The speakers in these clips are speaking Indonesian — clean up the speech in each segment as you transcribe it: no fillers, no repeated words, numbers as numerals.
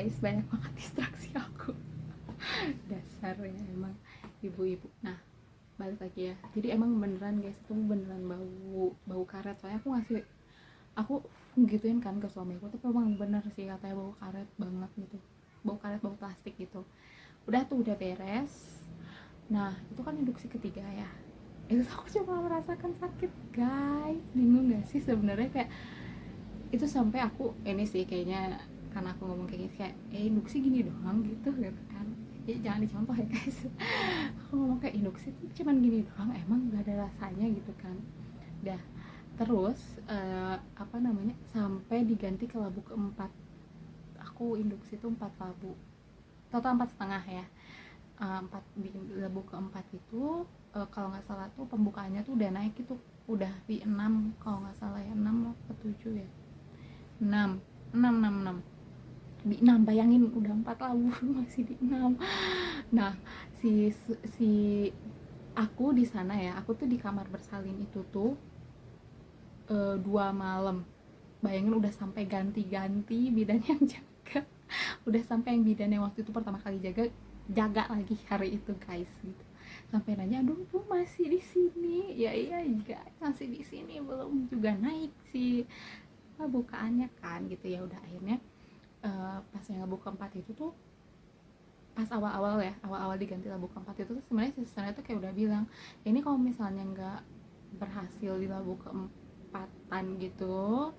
guys, banyak banget distraksi aku. Dasar ya emang ibu-ibu. Nah, balik lagi ya, jadi emang beneran guys, itu beneran bau karet. Soalnya aku gituin kan ke suamiku, tapi emang bener sih katanya bau karet banget gitu, bau karet, bau plastik gitu. Udah beres. Nah, itu kan induksi ketiga ya, itu aku cuma merasakan sakit guys. Bingung gak sih sebenarnya, kayak itu sampai aku ini sih kayaknya, karena aku ngomong kayak gitu, kayak induksi gini doang gitu kan ya, jangan dicontoh ya guys. Aku ngomong kayak induksi tuh cuman gini doang, emang gak ada rasanya gitu kan. Dah terus apa namanya, sampai diganti ke labu keempat. Aku induksi tuh 4 labu, total 4,5 ya. 4 di labu keempat itu kalau nggak salah tuh pembukaannya tuh udah naik itu, udah di 6 kalau nggak salah ya, 6 atau 7 ya, 6 6 di 6, bayangin udah 4 labu masih di 6. Nah, si si aku di sana ya, aku tuh di kamar bersalin itu tuh 2 malam. Bayangin udah sampai ganti-ganti bidan yang jaga. Udah sampai yang bidan yang waktu itu pertama kali jaga lagi hari itu guys gitu. Sampai nanya, "Aduh, Bu masih di sini?" Ya iya guys, masih di sini, belum juga naik sih bukaannya kan gitu. Ya udah akhirnya pas yang labu keempat itu tuh, pas awal-awal diganti labu keempat itu tuh sebenarnya susternya tuh kayak udah bilang, ya ini kalau misalnya nggak berhasil di labu keempatan gitu,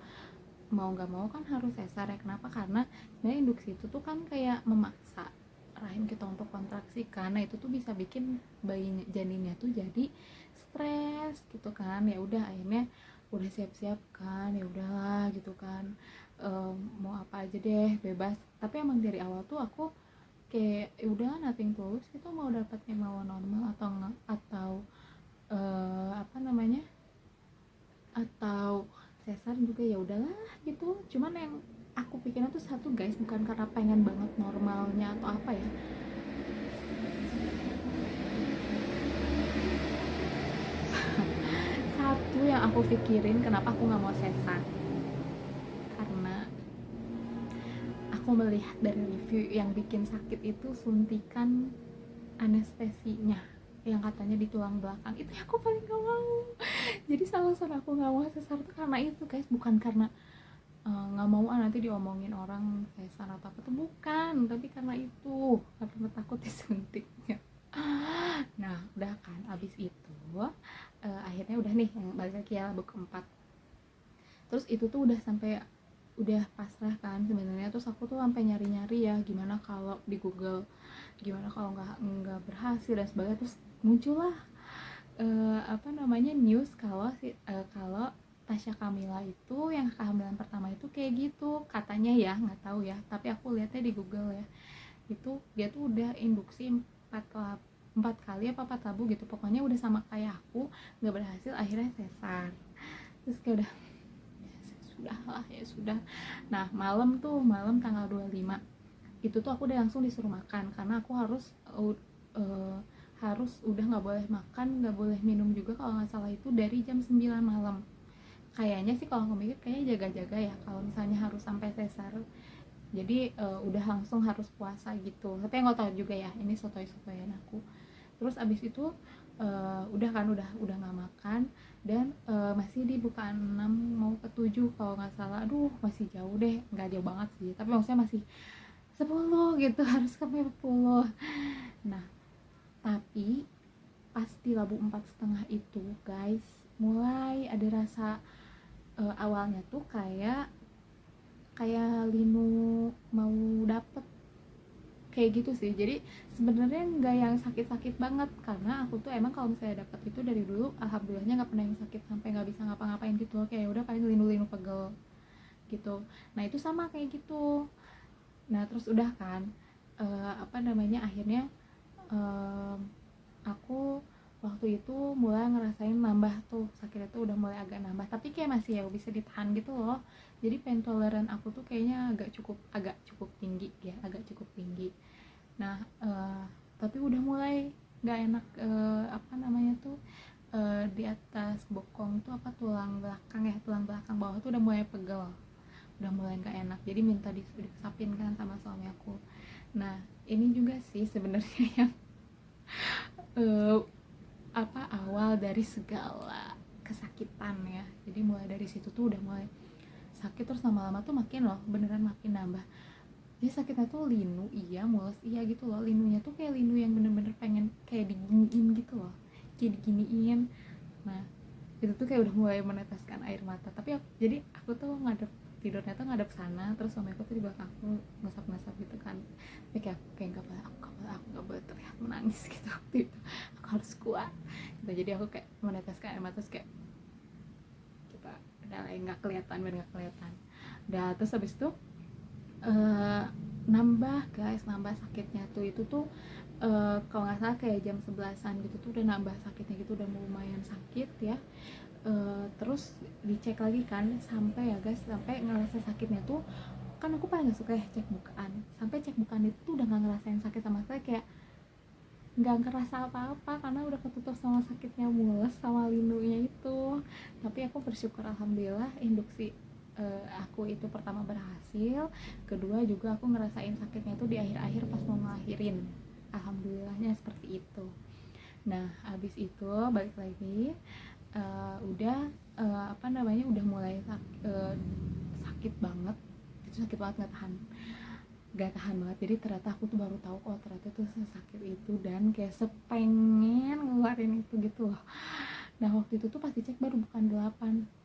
mau nggak mau kan harus sesar ya. Kenapa? Karena sebenarnya induksi itu tuh kan kayak memaksa rahim kita untuk kontraksi, karena itu tuh bisa bikin bayi janinnya tuh jadi stres gitu kan. Ya udah akhirnya udah siap-siap kan, ya udahlah gitu kan, mau apa aja deh, bebas. Tapi emang dari awal tuh aku kayak ya udah nothing tulus gitu, mau dapat kemauan normal atau enggak, atau apa namanya, atau sesar juga ya udahlah gitu. Cuman yang aku pikirnya tuh satu guys, bukan karena pengen banget normalnya atau apa ya, satu yang aku pikirin kenapa aku nggak mau sesar, karena aku melihat dari review yang bikin sakit itu suntikan anestesinya yang katanya di tulang belakang, itu yang aku paling gak mau. Jadi alasan aku nggak mau sesar tuh karena itu guys, bukan karena nggak mau nanti diomongin orang sesar atau apa tuh, bukan, tapi karena itu, karena takut disuntiknya. Nah udah kan, abis itu akhirnya udah nih yang balik lagi ya labu keempat. Terus itu tuh udah sampai udah pasrah kan sebenarnya. Terus aku tuh sampai nyari-nyari ya, gimana kalau di Google, gimana kalau nggak berhasil dan sebagainya. Terus muncullah apa namanya, news kalau kalau Tasya Kamila itu yang kehamilan pertama itu kayak gitu katanya ya, nggak tahu ya, tapi aku lihatnya di Google ya, itu dia tuh udah induksi 4 kali apa 4 labu gitu, pokoknya udah sama kayak aku, nggak berhasil, akhirnya sesar. Terus kayak udah, ya sudah lah, ya sudah. Nah malam tanggal 25 itu tuh aku udah langsung disuruh makan, karena aku uh, harus udah nggak boleh makan, nggak boleh minum juga kalau nggak salah itu dari jam 9 malam. Kayaknya sih kalau aku mikir kayaknya jaga-jaga ya kalau misalnya harus sampai sesar. Jadi udah langsung harus puasa gitu, tapi nggak tahu juga ya, ini sotoy-sotoyan aku. Terus abis itu udah kan, udah nggak makan, dan masih di bukaan 6 mau ke 7 kalau nggak salah. Aduh masih jauh deh, nggak jauh banget sih, tapi maksudnya masih 10 gitu, harus ke 10. Nah tapi pas di labu 4,5 itu guys, mulai ada rasa awalnya tuh kayak linu mau dapet, kayak gitu sih. Jadi sebenarnya nggak yang sakit-sakit banget, karena aku tuh emang kalau misalnya dapet itu dari dulu alhamdulillahnya nggak pernah yang sakit sampai nggak bisa ngapa-ngapain gitu loh, kayak udah paling linu-linu pegel gitu. Nah itu sama kayak gitu. Nah terus udah kan apa namanya, akhirnya aku waktu itu mulai ngerasain nambah tuh, sakitnya tuh udah mulai agak nambah, tapi kayak masih ya bisa ditahan gitu loh. Jadi pain tolerance aku tuh kayaknya agak cukup tinggi ya, agak cukup tinggi. Nah tapi udah mulai nggak enak, apa namanya tuh, di atas bokong tuh apa, tulang belakang ya, tulang belakang bawah tuh udah mulai pegel, udah mulai nggak enak, jadi minta disapin kan sama suami aku. Nah ini juga sih sebenarnya yang uh, awal dari segala kesakitan ya. Jadi mulai dari situ tuh udah mulai sakit, terus lama-lama tuh makin loh, beneran makin nambah. Jadi sakitnya tuh linu iya, mules iya gitu loh. Linunya tuh kayak linu yang bener-bener pengen kayak diginiin gitu loh, kayak diginiin. Nah itu tuh kayak udah mulai meneteskan air mata. Tapi aku tuh ngadep, tidurnya tuh ngadep sana, terus suami aku tuh di belakang aku ngesap-ngesap gitu kan. Tapi kayak nggak boleh, aku nggak boleh terlihat menangis gitu waktu itu. Aku harus kuat gitu. Jadi aku kayak meneteskan air mata, terus kayak kita udah nggak kelihatan, biar nggak kelihatan. Udah, terus habis itu nambah guys, nambah sakitnya tuh. Itu tuh kalau nggak salah kayak jam 11-an gitu tuh udah nambah sakitnya gitu, udah lumayan sakit ya. Terus dicek lagi kan, sampai ya guys, sampai ngerasa sakitnya tuh kan aku paling nggak suka ya cek bukaan. Sampai cek bukaan itu tuh udah nggak ngerasain sakit sama sekali, kayak nggak ngerasa apa-apa karena udah ketutup sama sakitnya mules sama linunya itu. Tapi aku bersyukur alhamdulillah induksi aku itu pertama berhasil, kedua juga aku ngerasain sakitnya itu di akhir-akhir pas mau ngelahirin, alhamdulillahnya seperti itu. Nah habis itu balik lagi, udah udah mulai sakit banget. Itu sakit banget, gak tahan banget. Jadi ternyata aku tuh baru tahu kalau ternyata tuh sesakit itu, dan kayak sepengen ngeluarin itu gitu loh. Nah waktu itu tuh pas dicek baru bukan 8,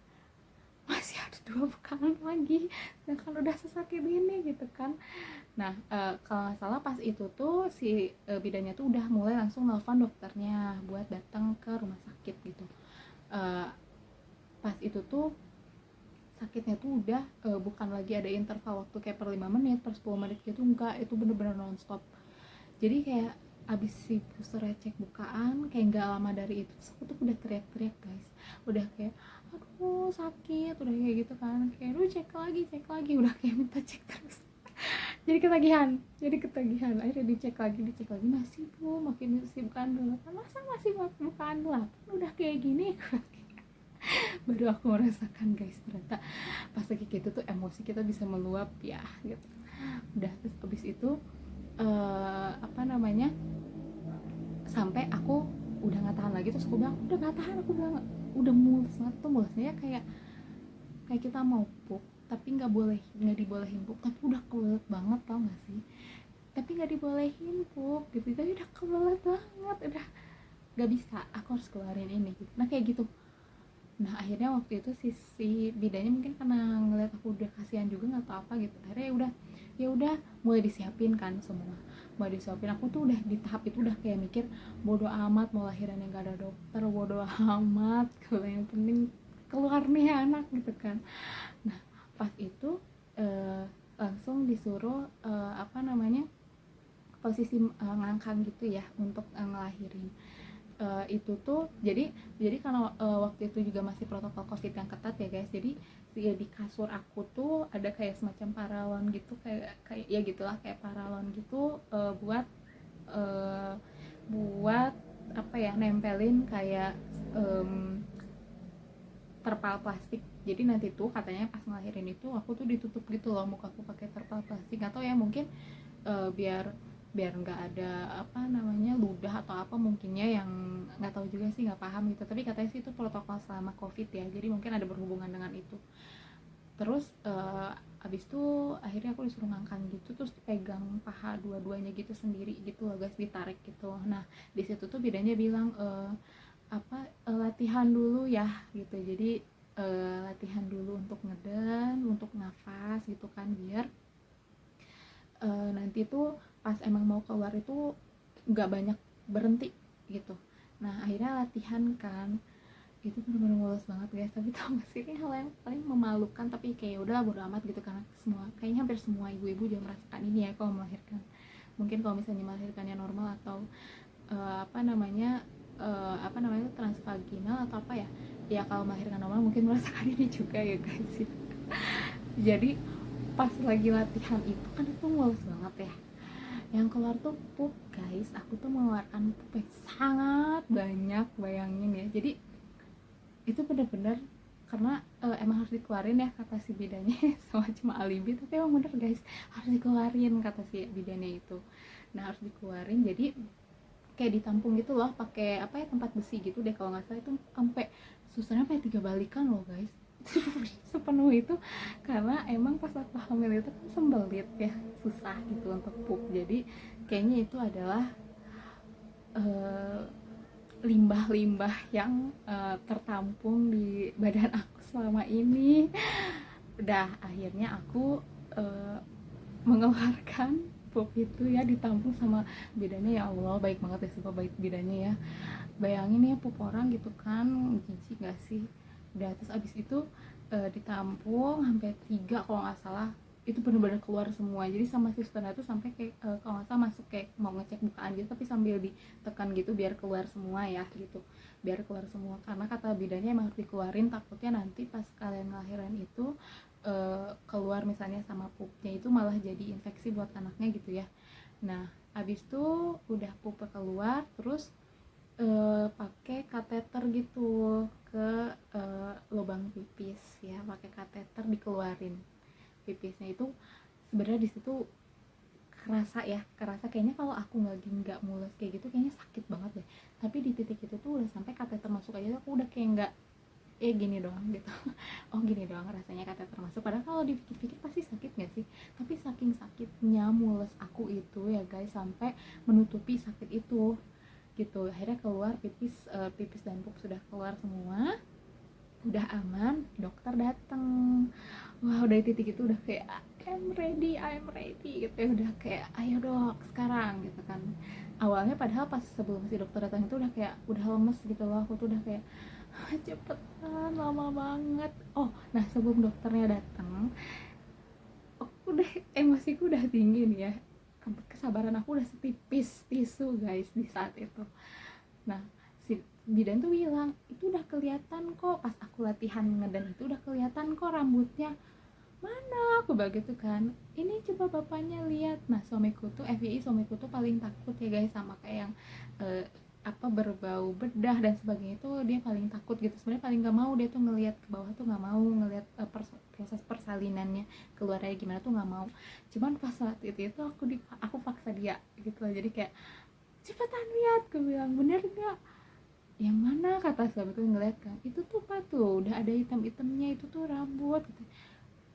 masih ada 2 bukaan lagi, dan kan udah sesakit ini gitu kan. Nah kalau nggak salah pas itu tuh si bidannya tuh udah mulai langsung nelfon dokternya buat datang ke rumah sakit gitu. Pas itu tuh sakitnya tuh udah bukan lagi ada interval waktu kayak per 5 menit, per 10 menit gitu, enggak, itu bener-bener nonstop. Jadi kayak abis si booster cek bukaan, kayak nggak lama dari itu terus aku tuh udah teriak-teriak guys, udah kayak aduh sakit, udah kayak gitu kan, kayak aduh cek lagi, udah kayak minta cek terus. Jadi ketagihan, akhirnya dicek lagi, masih bu, makin sih bukan 8, masa masih bukan 8, udah kayak gini. Baru aku merasakan guys, ternyata pas lagi gitu tuh emosi kita bisa meluap ya gitu. Udah, terus abis itu sampai aku udah nggak tahan lagi, terus aku bilang udah nggak tahan, aku bilang udah mules banget tuh, mulesnya kayak kita mau pup tapi nggak dibolehin pup, tapi udah kebelet banget, tau gak sih, tapi nggak dibolehin pup gitu, tapi udah kebelet banget, udah nggak bisa, aku harus keluarin ini gitu. Nah kayak gitu. Nah akhirnya waktu itu si bidanya mungkin karena ngeliat aku udah kasihan juga, nggak tahu apa gitu, akhirnya ya udah mulai disiapin kan semua, mulai disiapin. Aku tuh udah di tahap itu udah kayak mikir bodo amat mau lahiran yang gak ada dokter, bodo amat, kalau yang penting keluar nih anak gitu kan. Nah pas itu langsung disuruh posisi ngangkang gitu ya untuk ngelahirin. Itu tuh jadi karena waktu itu juga masih protokol covid yang ketat ya guys, jadi di kasur aku tuh ada kayak semacam paralon gitu, kayak ya gitulah, kayak paralon gitu uh, buat apa ya, nempelin kayak terpal plastik. Jadi nanti tuh katanya pas ngelahirin itu aku tuh ditutup gitu loh mukaku pakai terpal plastik, atau ya mungkin biar nggak ada ludah atau apa mungkinnya, yang nggak tahu juga sih, nggak paham gitu, tapi katanya sih itu protokol selama covid ya, jadi mungkin ada berhubungan dengan itu. Terus abis itu akhirnya aku disuruh ngangkang gitu, terus dipegang paha dua-duanya gitu sendiri gitu loh guys, ditarik gitu. Nah di situ tuh bedanya bilang latihan dulu ya gitu, jadi latihan dulu untuk ngeden, untuk nafas gitu kan, biar nanti tuh pas emang mau keluar itu nggak banyak berhenti gitu. Nah akhirnya latihan kan, itu bener-bener mules banget guys. Tapi tau gak sih, ini hal yang paling memalukan, tapi kayak udah bodo amat gitu, karena kayaknya hampir semua ibu-ibu juga merasakan ini ya kalau melahirkan. Mungkin kalau misalnya melahirkannya normal atau transvaginal atau apa ya, ya kalau melahirkan normal mungkin merasakan ini juga ya guys ya. Jadi pas lagi latihan itu kan itu mules banget ya, yang keluar tuh pup guys. Aku tuh mengeluarkan pup yang sangat banyak, bayangin ya. Jadi itu bener-bener karena emang harus dikeluarin ya kata si bidannya. Sama cuma alibi, tapi emang bener guys, harus dikeluarin kata si bidannya itu. Nah harus dikeluarin, jadi kayak ditampung gitu loh, pakai apa ya, tempat besi gitu deh kalau nggak salah. Itu sampai susahnya sampai 3 balikan loh guys. Sepenuh itu, karena emang pas aku hamil itu kan sembelit ya, susah gitu untuk pup. Jadi kayaknya itu adalah limbah-limbah yang tertampung di badan aku selama ini. Udah akhirnya aku mengeluarkan pup itu ya, ditampung sama bidannya. Ya Allah baik banget ya, sumpah baik bidannya ya. Bayangin ya pup orang gitu kan, jijik gak sih. Udah terus abis itu ditampung sampai 3 kalau nggak salah, itu benar-benar keluar semua. Jadi sama susternya tuh sampai kayak kalau nggak salah masuk kayak mau ngecek bukaan gitu, tapi sambil ditekan gitu biar keluar semua ya gitu, biar keluar semua. Karena kata bidannya emang harus dikeluarin, takutnya nanti pas kalian ngelahiran itu keluar misalnya sama pupnya itu malah jadi infeksi buat anaknya gitu ya. Nah abis itu udah pupnya keluar, terus pakai kateter gitu ke lubang pipis ya, pakai kateter dikeluarin pipisnya. Itu sebenarnya di situ kerasa ya, kerasa kayaknya kalau aku nggak mulus kayak gitu kayaknya sakit banget deh. Tapi di titik itu tuh udah sampai kateter masuk aja aku udah kayak nggak gini doang gitu. Oh gini doang rasanya kateter masuk, padahal kalau dipikir-pikir pasti sakit nggak sih. Tapi saking sakitnya mules aku itu ya guys, sampai menutupi sakit itu gitu. Akhirnya keluar pipis, pipis dan pup sudah keluar semua, udah aman. Dokter datang, wah udah di titik itu udah kayak I'm ready gitu ya. Udah kayak ayo dok sekarang gitu kan. Awalnya padahal pas sebelum si dokter datang itu udah kayak udah lemes gitu loh. Aku tuh udah kayak cepetan, lama banget. Oh nah sebelum dokternya datang, aku udah emosiku udah tinggi nih ya, kesabaran aku udah setipis tisu guys di saat itu. Nah si bidan tuh bilang itu udah kelihatan kok, pas aku latihan ngedan itu udah kelihatan kok rambutnya. Mana aku begitu kan, ini coba bapaknya lihat. Nah suamiku tuh FYI, suamiku tuh paling takut ya guys sama kayak yang apa berbau bedah dan sebagainya. Itu dia paling takut gitu sebenarnya, paling gak mau dia tuh ngelihat ke bawah tuh nggak mau ngelihat proses persalinannya keluarnya gimana tuh nggak mau. Cuman pas saat itu aku paksa dia gitu loh. Jadi kayak cepetan lihat, gue bilang bener nggak yang mana, kata suamiku ngeliat kan, itu tuh apa tuh udah ada hitam-hitamnya, itu tuh rambut gitu.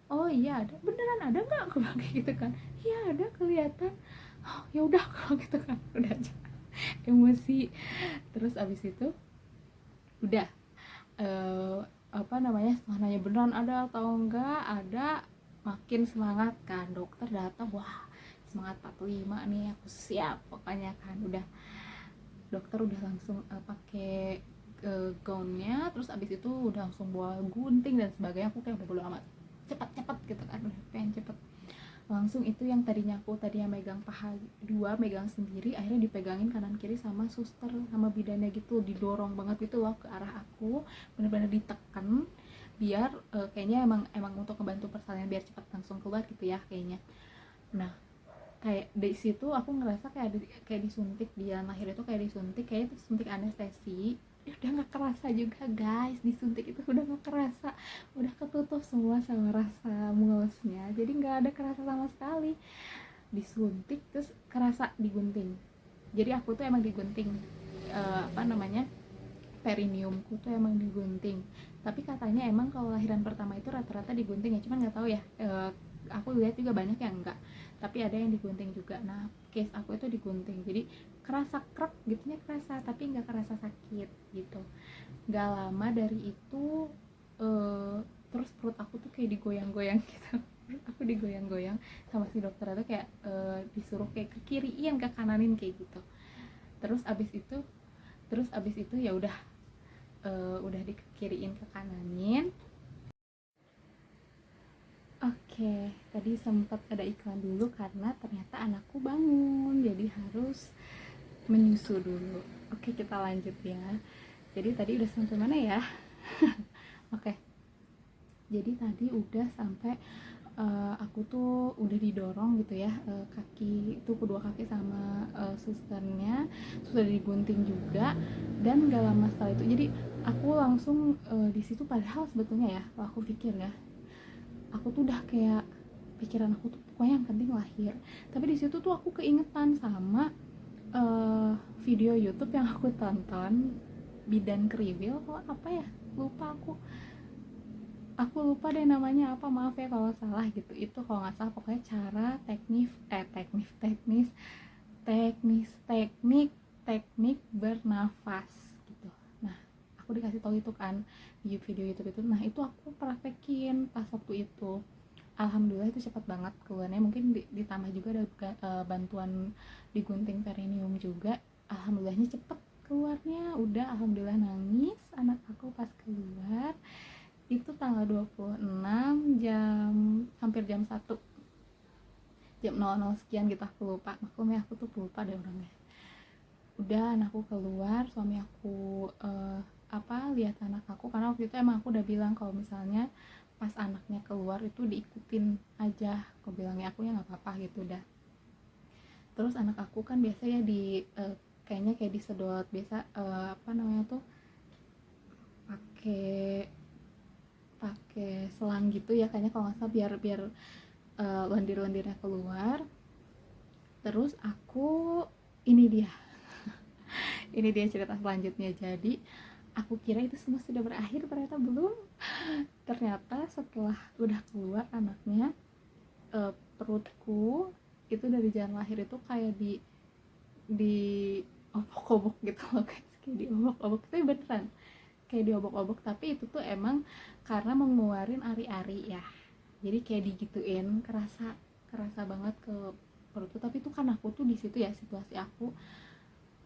Oh iya ada, beneran ada nggak, aku bilang kayak gitu kan. Iya ada kelihatan. Oh ya udah kalau gitu kan, udah aja emosi. Terus abis itu udah apa namanya, setelah nanya beneran ada atau enggak ada, makin semangat kan. Dokter datang, wah semangat 45 nih aku, siap pokoknya kan. Udah dokter udah langsung pakai gaunnya, terus abis itu udah langsung bawa gunting dan sebagainya. Aku kayak udah bodo amat, cepet gitu kan, udah pengen cepet langsung. Itu yang tadinya aku tadinya megang paha 2, megang sendiri, akhirnya dipegangin kanan kiri sama suster sama bidannya gitu, didorong banget gitu loh ke arah aku, bener-bener ditekan biar kayaknya emang untuk ngebantu persalinan biar cepat langsung keluar gitu ya kayaknya. Nah kayak di situ aku ngerasa kayak disuntik, dia lahir itu kayak disuntik, kayak itu suntik anestesi. Udah nggak kerasa juga guys, disuntik itu udah nggak kerasa, udah ketutup semua sama rasa mulusnya, jadi nggak ada kerasa sama sekali. Disuntik terus kerasa digunting. Jadi aku tuh emang digunting apa namanya, perineumku tuh emang digunting. Tapi katanya emang kalau lahiran pertama itu rata-rata digunting ya, cuman nggak tahu ya, aku lihat juga banyak yang enggak, tapi ada yang digunting juga. Nah case aku itu digunting, jadi kerasa krek gitunya, kerasa tapi nggak kerasa sakit gitu. Nggak lama dari itu terus perut aku tuh kayak digoyang-goyang gitu. Aku digoyang-goyang sama si dokter itu, kayak disuruh kayak ke kiriin ke kananin kayak gitu. Terus abis itu ya udah dikiriin ke kananin. Oke, tadi sempat ada iklan dulu karena ternyata anakku bangun, jadi harus menyusu dulu. Oke, kita lanjut ya. Jadi tadi udah sampai mana ya? Oke, jadi tadi udah sampai aku tuh udah didorong gitu ya, kaki itu, kedua kaki sama susternya sudah digunting juga. Dan gak lama setelah itu, jadi aku langsung di situ, padahal sebetulnya ya kalau aku pikir ya, aku tuh udah kayak pikiran aku tuh pokoknya yang penting lahir. Tapi di situ tuh aku keingetan sama video YouTube yang aku tonton, bidan kriwil kalau apa ya, lupa aku lupa deh namanya apa, maaf ya kalau salah gitu. Itu kalau nggak salah pokoknya cara teknik bernafas gitu. Nah, aku dikasih tahu itu kan di video YouTube itu. Nah, itu aku praktekin pas waktu itu. Alhamdulillah itu cepat banget keluarnya. Mungkin ditambah juga ada bantuan digunting perineum juga. Alhamdulillahnya cepet keluarnya. Udah alhamdulillah nangis anak aku pas keluar. Itu tanggal 26 jam, hampir jam 1, jam 00 sekian gitu, aku lupa. Maklumnya aku tuh lupa deh orangnya. Udah anakku keluar, suami aku lihat anak aku, karena waktu itu emang aku udah bilang kalau misalnya pas anaknya keluar itu diikutin aja, aku bilangnya aku ya nggak apa-apa gitu udah. Terus anak aku kan biasa ya kayaknya kayak disedot biasa, tuh pakai pakai selang gitu ya kayaknya kalau nggak salah, biar biar lendir-lendirnya keluar. Terus aku, ini dia ini dia cerita selanjutnya. Jadi aku kira itu semua sudah berakhir, ternyata belum. Ternyata setelah udah keluar anaknya, perutku itu dari jalan lahir itu kayak di obok-obok gitu loh guys, kayak di obok-obok, tapi beneran kayak di obok-obok. Tapi itu tuh emang karena mengeluarin ari-ari ya, jadi kayak digituin, kerasa kerasa banget ke perutku. Tapi itu kan aku tuh di situ ya, situasi aku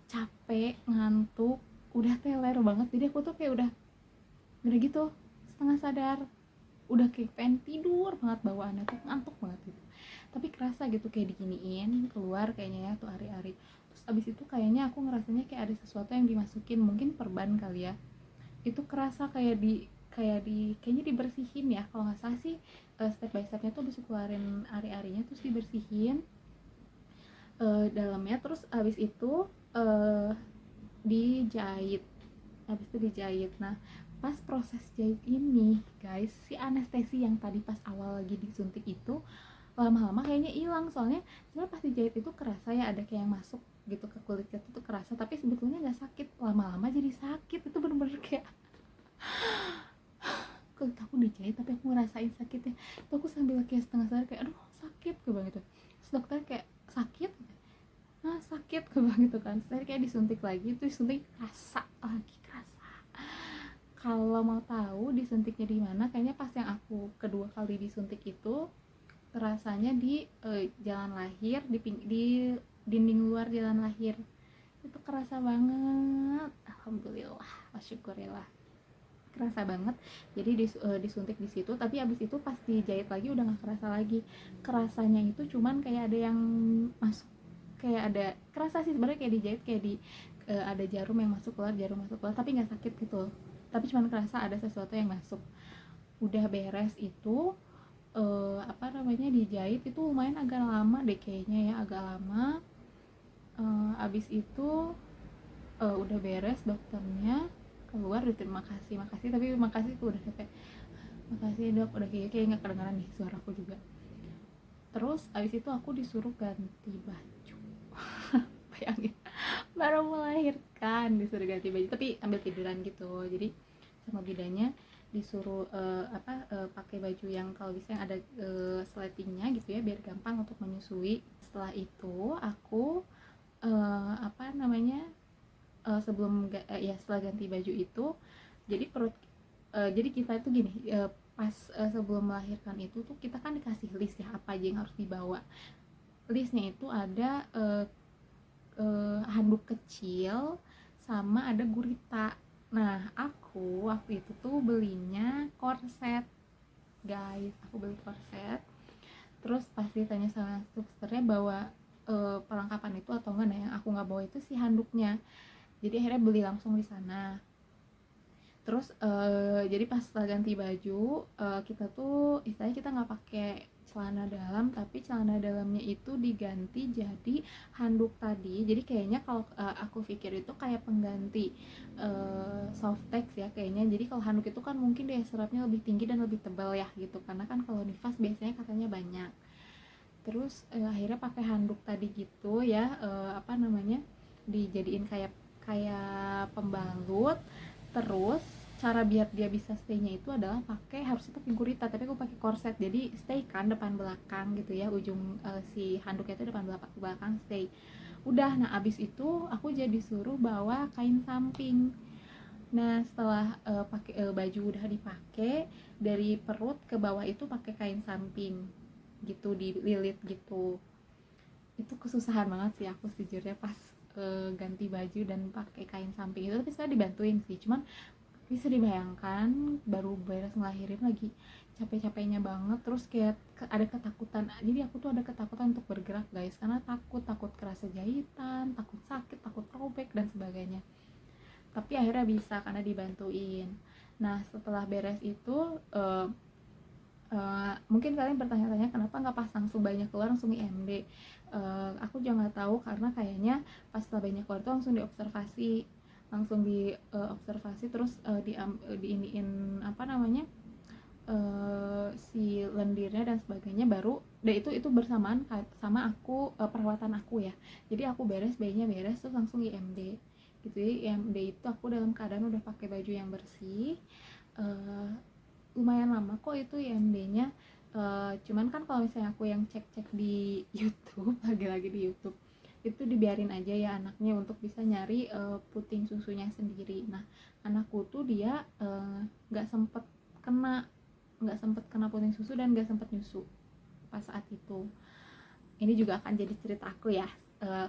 capek, ngantuk, udah teler banget. Jadi aku tuh kayak udah gitu setengah sadar, udah kayak pengen tidur banget, bawaannya tuh ngantuk banget gitu. Tapi kerasa gitu kayak diginiin keluar kayaknya ya tuh ari-ari. Terus abis itu kayaknya aku ngerasanya kayak ada sesuatu yang dimasukin, mungkin perban kali ya. Itu kerasa kayaknya dibersihin ya kalau nggak salah sih. Step by stepnya tuh abis keluarin ari-arinya terus dibersihin dalamnya. Terus abis itu dijahit, habis itu dijahit. Nah, pas proses jahit ini guys, si anestesi yang tadi pas awal lagi disuntik itu lama-lama kayaknya hilang. Soalnya sebenarnya pas dijahit itu kerasa ya ada kayak yang masuk gitu ke kulit kita tuh kerasa, tapi sebetulnya nggak sakit. Lama-lama jadi sakit, itu bener-bener kayak kulit aku dijahit tapi aku ngerasain sakitnya. Itu aku sambil kayak setengah sadar kayak aduh sakit gue bang gitu. Terus dokter kayak sakit, nah sakit gue bang gitu kan. Terus kayak disuntik lagi, itu disuntik kerasa lagi, kerasa. Kalau mau tahu disuntiknya di mana, kayaknya pas yang aku kedua kali disuntik itu rasanya di jalan lahir, di dinding luar jalan lahir. Itu kerasa banget. Alhamdulillah, syukurillah. Kerasa banget. Jadi disuntik di situ, tapi abis itu pas dijahit lagi udah nggak kerasa lagi. Kerasanya itu cuman kayak ada yang masuk, kayak ada kerasa sih sebenarnya kayak dijahit, kayak ada jarum yang masuk keluar, jarum masuk keluar, tapi nggak sakit gitu. Tapi cuman kerasa ada sesuatu yang masuk. Udah beres itu dijahit itu lumayan agak lama deh kayaknya ya, agak lama. Abis itu udah beres, dokternya keluar udah terima kasih, makasih, tapi makasih tuh udah sampai makasih dok, udah kayak nggak kedengaran nih suaraku juga. Terus abis itu aku disuruh ganti baju. Bayangin, baru melahirkan disuruh ganti baju, tapi ambil tiduran gitu. Jadi sama bidannya disuruh pakai baju yang kalau bisa yang ada sletingnya gitu ya, biar gampang untuk menyusui. Setelah itu aku setelah ganti baju itu, jadi jadi kita itu gini, pas sebelum melahirkan itu tuh kita kan dikasih list ya apa aja yang harus dibawa. Listnya itu ada handuk kecil sama ada gurita. Nah, aku waktu itu tuh belinya korset guys, aku beli korset. Terus pasti tanya sama susternya bawa perlengkapan itu atau enggak. Nah, yang aku nggak bawa itu si handuknya, jadi akhirnya beli langsung di sana. Terus jadi pas setelah ganti baju, kita tuh istilahnya kita nggak pakai celana dalam, tapi celana dalamnya itu diganti jadi handuk tadi. Jadi kayaknya kalau aku pikir itu kayak pengganti Softex ya kayaknya. Jadi kalau handuk itu kan mungkin daya serapnya lebih tinggi dan lebih tebal ya gitu, karena kan kalau nifas biasanya katanya banyak. Terus akhirnya pakai handuk tadi gitu ya, apa namanya, dijadiin kayak kayak pembalut. Terus cara biar dia bisa stay-nya itu adalah harusnya pakai gurita, tapi aku pakai korset, jadi stay kan depan belakang gitu ya, ujung si handuknya itu depan belakang stay. Udah, nah abis itu aku jadi suruh bawa kain samping. Nah setelah baju udah dipakai, dari perut ke bawah itu pakai kain samping gitu, dililit gitu. Itu kesusahan banget sih aku sejujurnya pas ganti baju dan pakai kain samping itu, tapi saya dibantuin sih, cuman bisa dibayangkan baru beres ngelahirin lagi capek-capeknya banget, terus kayak ada ketakutan. Jadi aku tuh ada ketakutan untuk bergerak guys, karena takut kerasa jahitan, takut sakit, takut robek dan sebagainya. Tapi akhirnya bisa karena dibantuin. Nah setelah beres itu mungkin kalian bertanya-tanya kenapa nggak pas langsung banyak keluar langsung IMD. Aku juga nggak tahu, karena kayaknya pas setelah banyak keluar tuh langsung diobservasi, terus diiniin apa namanya, si lendirnya dan sebagainya, baru dan itu bersamaan sama aku perawatan aku ya. Jadi aku beres, bayinya beres, terus langsung IMD gitu ya. IMD itu aku dalam keadaan udah pakai baju yang bersih. uh, Lumayan lama kok itu IMD-nya. Cuman kan kalau misalnya aku yang cek di YouTube lagi-lagi di YouTube itu dibiarin aja ya anaknya untuk bisa nyari puting susunya sendiri. Nah anakku tuh dia kena nggak sempet kena puting susu dan nggak sempet nyusu pas saat itu. Ini juga akan jadi cerita aku ya.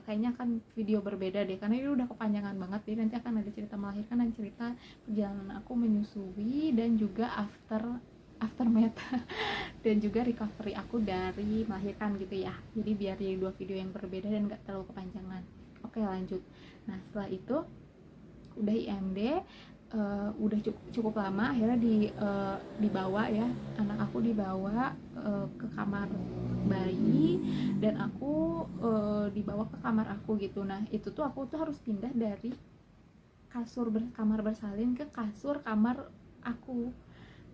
Kayaknya akan video berbeda deh karena ini udah kepanjangan banget. Jadi nanti akan ada cerita melahirkan dan cerita perjalanan aku menyusui dan juga aftermath dan juga recovery aku dari melahirkan gitu ya. Jadi biar jadi 2 video yang berbeda dan gak terlalu kepanjangan. Oke lanjut. Nah setelah itu udah IMD, udah cukup lama, akhirnya dibawa ya, anak aku dibawa ke kamar bayi dan aku dibawa ke kamar aku gitu. Nah itu tuh aku tuh harus pindah dari kamar bersalin ke kasur kamar aku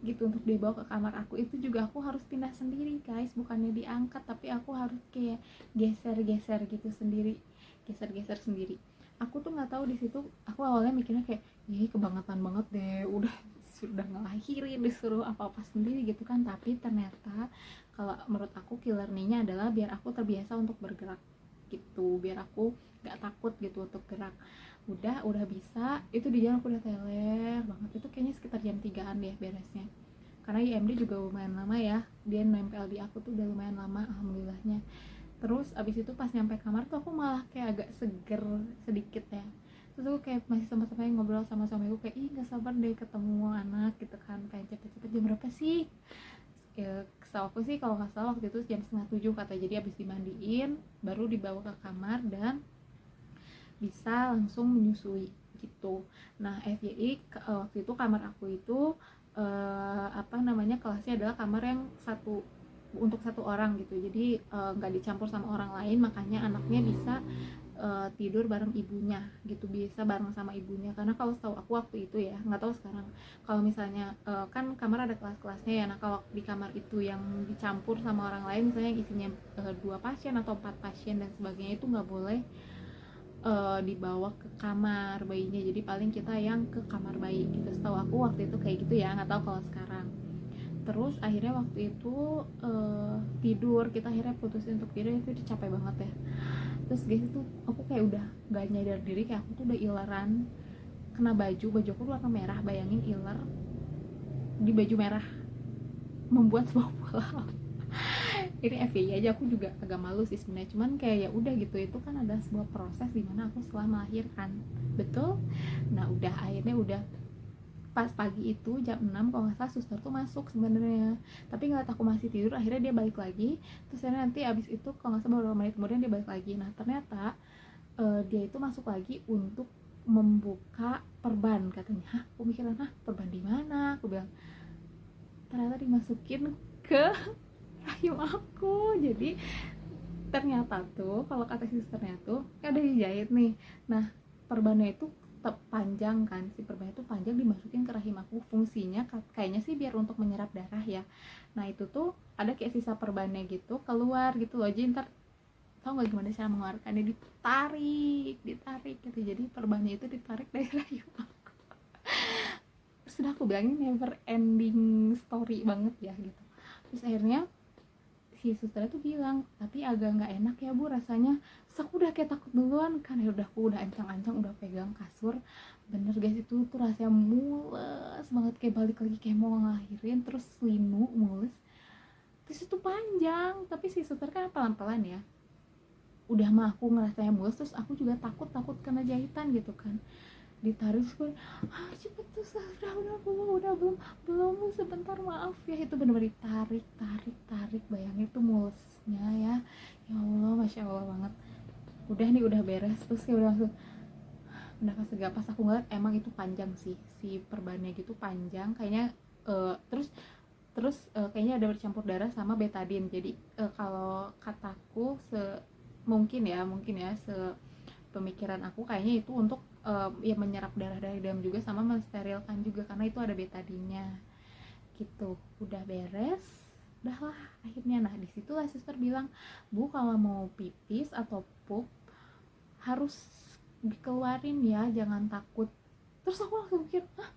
gitu. Untuk dibawa ke kamar aku itu juga aku harus pindah sendiri guys, bukannya diangkat, tapi aku harus kayak geser-geser gitu sendiri, geser-geser sendiri. Aku tuh nggak tahu di situ, aku awalnya mikirnya kayak ih kebangetan banget deh, sudah ngelahirin disuruh apa-apa sendiri gitu kan. Tapi ternyata kalau menurut aku key learningnya adalah biar aku terbiasa untuk bergerak gitu, biar aku nggak takut gitu untuk gerak. Udah bisa itu di jalan aku udah teler banget. Itu kayaknya sekitar jam 3-an deh beresnya, karena IMD juga lumayan lama ya, dia nempel di aku tuh udah lumayan lama alhamdulillahnya. Terus abis itu pas nyampe kamar tuh aku malah kayak agak seger sedikit ya. Terus aku kayak masih sama-sama ngobrol sama suamiku kayak ih nggak sabar deh ketemu anak gitu kan, kayak cepet-cepet. Jam berapa sih ya, kesal aku sih kalau nggak salah waktu itu jam 6:30 kata. Jadi abis dimandiin baru dibawa ke kamar dan bisa langsung menyusui gitu. Nah FYI waktu itu kamar aku itu apa namanya, kelasnya adalah kamar yang untuk satu orang gitu. Jadi nggak dicampur sama orang lain, makanya anaknya bisa tidur bareng ibunya gitu, bisa bareng sama ibunya. Karena kalau setahu aku waktu itu ya, nggak tahu sekarang, kalau misalnya kan kamar ada kelas-kelasnya ya. Nah kalau di kamar itu yang dicampur sama orang lain, misalnya isinya 2 pasien atau 4 pasien dan sebagainya, itu nggak boleh dibawa ke kamar bayinya. Jadi paling kita yang ke kamar bayi gitu, setahu aku waktu itu kayak gitu ya, nggak tahu kalau sekarang. Terus akhirnya waktu itu tidur, kita akhirnya putusin untuk tidur. Itu capek banget ya. Terus guys itu aku kayak udah gak nyadar diri, kayak aku tuh udah ileran kena baju aku tuh warna merah. Bayangin iler di baju merah membuat sebuah pola. Ini FYI aja, aku juga agak malu sih sebenarnya, cuman kayak ya udah gitu, itu kan ada sebuah proses dimana aku setelah melahirkan, betul. Nah udah akhirnya udah pas pagi itu jam 6 kalau nggak salah suster tuh masuk sebenarnya, tapi ngeliat aku masih tidur akhirnya dia balik lagi. Terus nanti abis itu kalau nggak salah beberapa menit kemudian dia balik lagi. Nah ternyata dia itu masuk lagi untuk membuka perban katanya. Hah, aku mikirin perban di mana, aku bilang ternyata dimasukin ke rahim aku. Jadi ternyata tuh kalau kata sisternya tuh kayak udah dijahit nih, nah perbannya itu tetap panjang kan, si perbannya itu panjang dimasukin ke rahim aku, fungsinya kayaknya sih biar untuk menyerap darah ya. Nah itu tuh ada kayak sisa perbannya gitu keluar gitu loh, jadi ntar tau nggak gimana cara mengeluarkannya, ditarik gitu, jadi perbannya itu ditarik dari rahim aku. Terus udah aku bilangin never ending story banget ya gitu. Terus akhirnya si suster tuh bilang, tapi agak nggak enak ya bu rasanya. Terus aku udah kayak takut duluan kan, ya udah aku udah ancang-ancang udah pegang kasur, bener guys itu tuh rasanya mules banget, kayak balik lagi kayak mau ngelahirin, terus linu mules. Terus itu panjang, tapi si suster kan pelan-pelan ya, udah mah aku ngerasanya mules, terus aku juga takut kena jahitan gitu kan. Ditarik gue, cepet tuh udah belum sebentar maaf ya. Itu bener-bener tarik bayangin tuh mulesnya ya. Ya Allah, masya Allah banget. Udah nih udah beres, terus kayak udah langsung nafas lega. Pas aku ngeliat emang itu panjang sih, si perbannya gitu panjang kayaknya. Terus kayaknya ada bercampur darah sama betadin. Jadi kalau kataku mungkin ya pemikiran aku kayaknya itu untuk ya menyerap darah dari dalam juga, sama mensterilkan juga karena itu ada betadinnya gitu. Udah beres, udah lah akhirnya. Nah disitulah suster bilang, bu kalau mau pipis atau pup harus dikeluarin ya, jangan takut. Terus aku langsung mikir, hah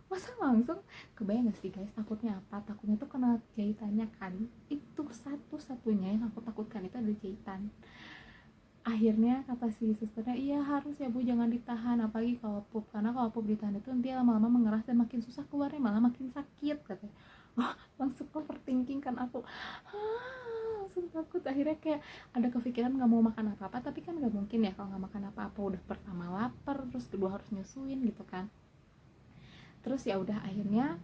masa langsung? Kebayang gak sih guys takutnya apa? Takutnya tuh kena jahitannya kan, itu satu-satunya yang aku takutkan itu ada jahitan. Akhirnya kata si susternya, iya harus ya bu, jangan ditahan apalagi kalau pup, karena kalau pup ditahan itu nanti lama-lama mengeras dan makin susah keluarnya, malah makin sakit katanya. Wah langsung overthinking kan aku, langsung takut. Akhirnya kayak ada kepikiran nggak mau makan apa-apa, tapi kan nggak mungkin ya kalau nggak makan apa-apa, udah pertama lapar terus kedua harus nyusuin gitu kan. Terus ya udah akhirnya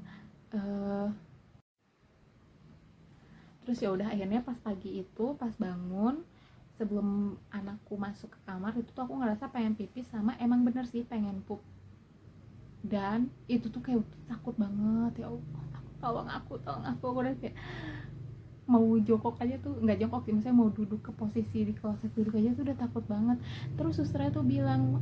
uh, pas pagi itu pas bangun sebelum anakku masuk ke kamar itu tuh aku ngerasa pengen pipis sama emang bener sih pengen pup. Dan itu tuh kayak takut banget, ya Allah tolong aku udah kayak mau jongkok aja tuh, nggak jongkok sih, misalnya mau duduk ke posisi di kloset duduk aja tuh udah takut banget. Terus susternya tuh bilang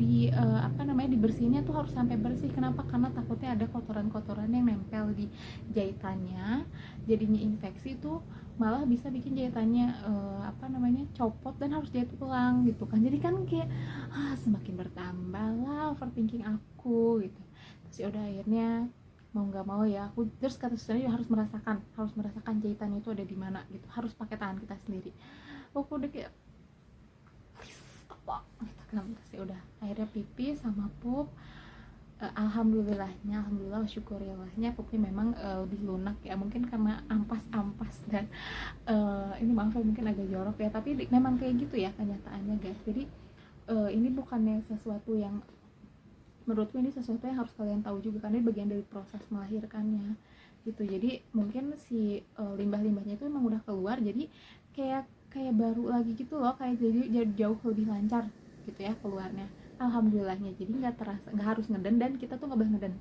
dibersihinnya tuh harus sampai bersih. Kenapa? Karena takutnya ada kotoran-kotoran yang nempel di jahitannya, jadinya infeksi tuh malah bisa bikin jahitannya copot dan harus jahit ulang gitu kan. Jadi kan kayak semakin bertambah lah overthinking aku gitu. Terus ya udah akhirnya mau nggak mau ya aku, terus kata susternya harus merasakan jahitannya itu ada di mana gitu, harus pakai tangan kita sendiri. Aku udah kayak apa gitu kan. Terus ya udah akhirnya pipis sama pup. Alhamdulillah syukurillahnya pupnya memang lebih lunak ya, mungkin karena ampas dan ini maaf ya mungkin agak jorok ya, tapi memang kayak gitu ya kenyataannya guys. Jadi ini bukannya sesuatu yang, menurutku ini sesuatu yang harus kalian tahu juga karena ini bagian dari proses melahirkannya gitu. Jadi mungkin si limbah-limbahnya itu emang udah keluar, jadi kayak baru lagi gitu loh, kayak jadi jauh lebih lancar gitu ya keluarnya, alhamdulillahnya. Jadi nggak harus ngeden, dan kita tuh nggak boleh ngeden.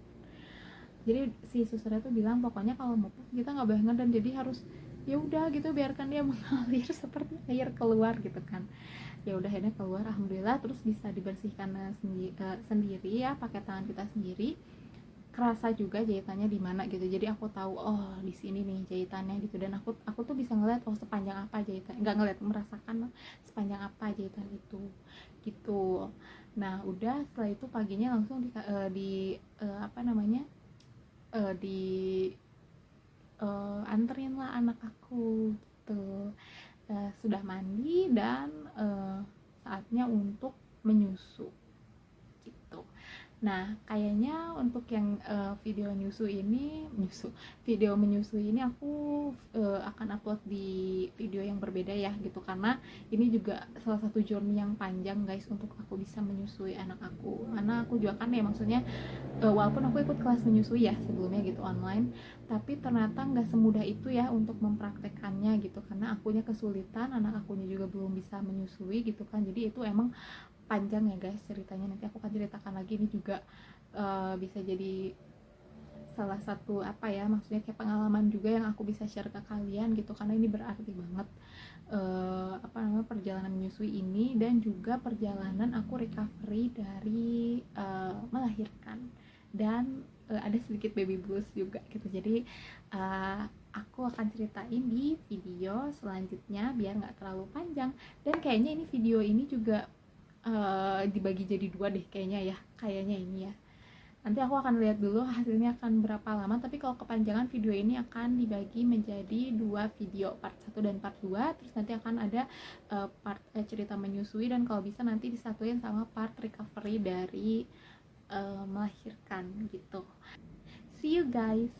Jadi si susternya tuh bilang pokoknya kalau mau pup kita nggak boleh ngeden, jadi harus ya udah gitu biarkan dia mengalir seperti air keluar gitu kan. Ya udah akhirnya keluar alhamdulillah, terus bisa dibersihkan sendiri ya pakai tangan kita sendiri. Kerasa juga jahitannya di mana gitu, jadi aku tahu oh di sini nih jahitannya gitu. Dan aku tuh bisa ngeliat oh sepanjang apa jahitan, nggak ngeliat, merasakan sepanjang apa jahitan itu gitu. Nah udah setelah itu paginya langsung di anterin lah anak aku gitu. Sudah mandi dan saatnya untuk menyusu gitu. Nah kayaknya untuk yang video menyusui ini aku akan upload di video yang berbeda ya gitu, karena ini juga salah satu journey yang panjang guys untuk aku bisa menyusui anak aku. Karena aku juga kan ya maksudnya walaupun aku ikut kelas menyusui ya sebelumnya gitu online, tapi ternyata nggak semudah itu ya untuk mempraktekannya gitu, karena akunya kesulitan, anak akunya juga belum bisa menyusui gitu kan. Jadi itu emang panjang ya guys ceritanya, nanti aku akan ceritakan lagi. Ini juga bisa jadi salah satu apa ya, maksudnya kayak pengalaman juga yang aku bisa share ke kalian gitu, karena ini berarti banget apa namanya, perjalanan menyusui ini dan juga perjalanan aku recovery dari melahirkan, dan ada sedikit baby blues juga gitu. Jadi aku akan ceritain di video selanjutnya biar nggak terlalu panjang, dan kayaknya ini video ini juga dibagi jadi dua deh kayaknya ya, kayaknya ini ya. Nanti aku akan lihat dulu hasilnya akan berapa lama, tapi kalau kepanjangan video ini akan dibagi menjadi dua video, part 1 dan part 2. Terus nanti akan ada part cerita menyusui, dan kalau bisa nanti disatuin sama part recovery dari melahirkan gitu. See you guys.